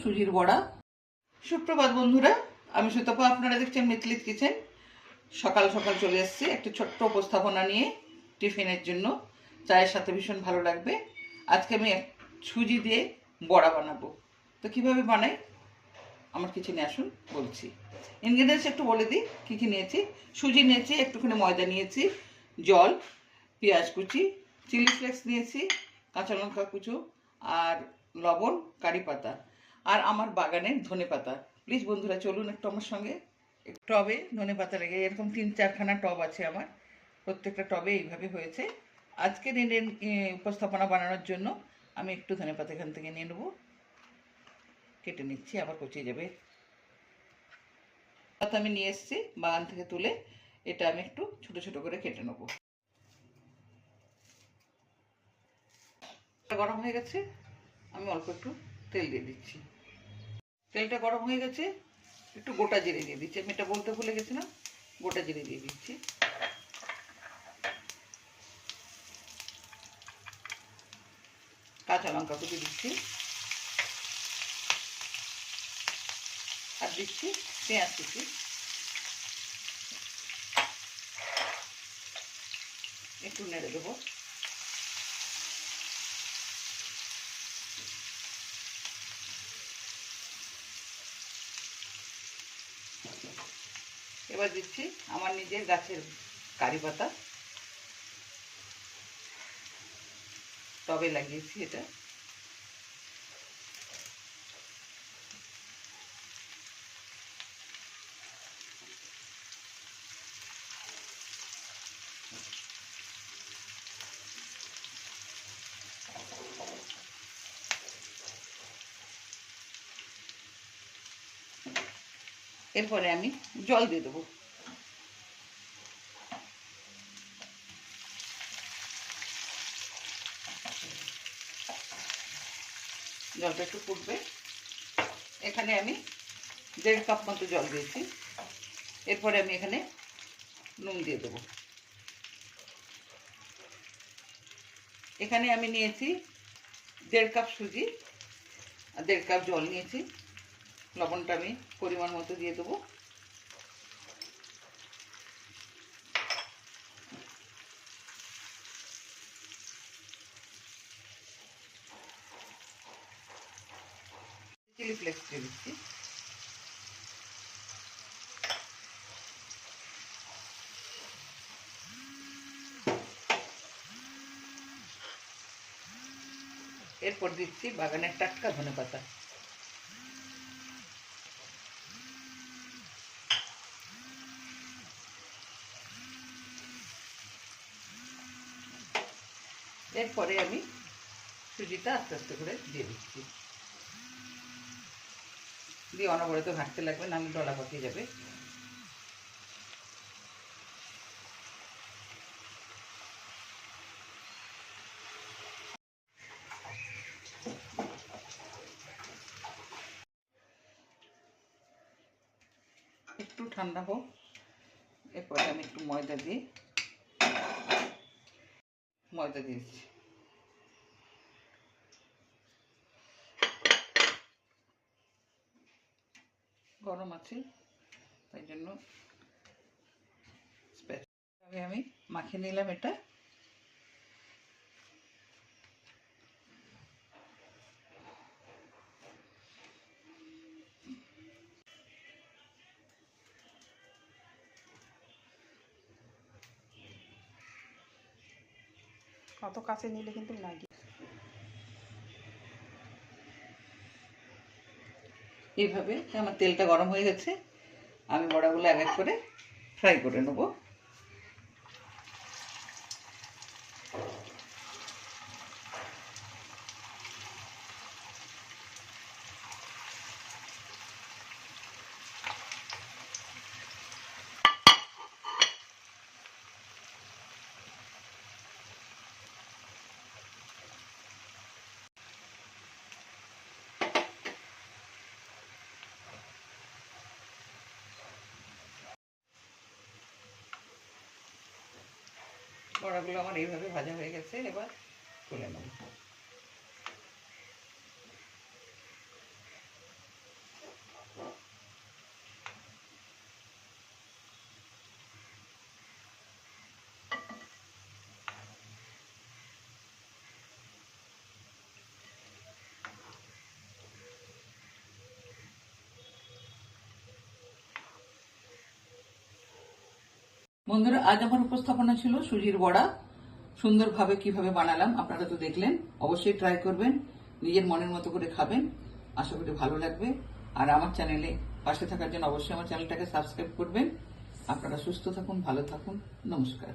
সুজির বড়া। সুপ্রভাত বন্ধুরা, আমি সুতপা, আপনারা দেখছেন মিতলিস কিচেন। সকাল সকাল চলে এসেছি একটা ছোট্ট উপস্থাপনা নিয়ে টিফিনের জন্য। চায়ের সাথে ভীষণ ভালো লাগবে। আজকে আমি সুজি দিয়ে বড়া বানাবো। তো কিভাবে বানাই আমার কিচেনে আসুন বলছি। ইনগ্রিডিয়েন্টস একটু বলে দিই কী কী নিয়েছি। সুজি নিয়েছি, একটুখানি ময়দা নিয়েছি, জল, পেঁয়াজ কুচি, চিলি ফ্লেক্স নিয়েছি, কাঁচা লঙ্কা কুচো, আর লবণ, কারি পাতা, আর আমার বাগানের ধনে পাতা। প্লিজ বন্ধুরা চলুন একটু আমার সঙ্গে। টবে ধনে পাতা লেগে এরকম 3-4খানা টব আছে আমার, প্রত্যেকটা টবে এইভাবে হয়েছে। আজকের দিনের উপস্থাপনা বানানোর জন্য আমি একটু ধনে পাতা এখান থেকে নিয়ে নেবো, কেটে নিচ্ছি, আবার পচিয়ে যাবে। পাতা আমি নিয়ে এসেছি বাগান থেকে তুলে, এটা আমি একটু ছোট ছোট করে কেটে নেবো। গরম হয়ে গেছে, আমি অল্প একটু তেল দিয়ে দিচ্ছি। তেলটা গরম হয়ে গেছে, একটু গোটা জিরে দিয়ে দিচ্ছি। আমি এটা বলতে ভুলে গেছিলাম, গোটা জিরে দিয়ে দিচ্ছি। কাঁচা লঙ্কা কুচি দিচ্ছি, আর দিচ্ছি পেঁয়াজ কুচি। একটু নেড়ে দেবো। এবার দিচ্ছি আমার নিজের গাছের কারি পাতা, টবে লাগিয়েছি এটা। এরপরে আমি জল দিয়ে দেবো। জলটা একটু ফুটবে, এখানে আমি 1.5 কাপ মতো জল দিয়েছি। এরপরে আমি এখানে নুন দিয়ে দেবো। এখানে আমি নিয়েছি 1.5 কাপ সুজি আর 1.5 কাপ জল নিয়েছি। লবণটা আমি পরিমাণ মতো দিয়ে দেবো। চিলি ফ্লেক্স দিয়ে দিচ্ছি। এরপর দিচ্ছি বাগানের টাটকা ধনে পাতা। এরপরে আমি সুজিটা আস্তে আস্তে করে দিয়ে দিচ্ছি, দিয়ে অনবরত ঘাঁটতে লাগবে, নাহলে ডলা পাকিয়ে যাবে। একটু ঠান্ডা হোক, এরপরে আমি একটু ময়দা দিয়েছি। গরম আছে তাই জন্য আমি মাখিয়ে নিলাম এটা। অত কাছে নিলে কিন্তু লাগে। এইভাবে আমার তেলটা গরম হয়ে গেছে, আমি বড়াগুলো এক এক করে ফ্রাই করে নেবো। বড়াগুলো আমার এইভাবে ভাজা হয়ে গেছে, এবার তুলে নেব। বন্ধুরা, আজ আমার উপস্থাপনা ছিল সুজির বড়া। সুন্দরভাবে কিভাবে বানালাম আপনারা তো দেখলেন। অবশ্যই ট্রাই করবেন, নিজের মনের মতো করে খাবেন, আশা করি ভালো লাগবে। আর আমার চ্যানেলে পাশে থাকার জন্য অবশ্যই আমার চ্যানেলটাকে সাবস্ক্রাইব করবেন। আপনারা সুস্থ থাকুন, ভালো থাকুন, নমস্কার।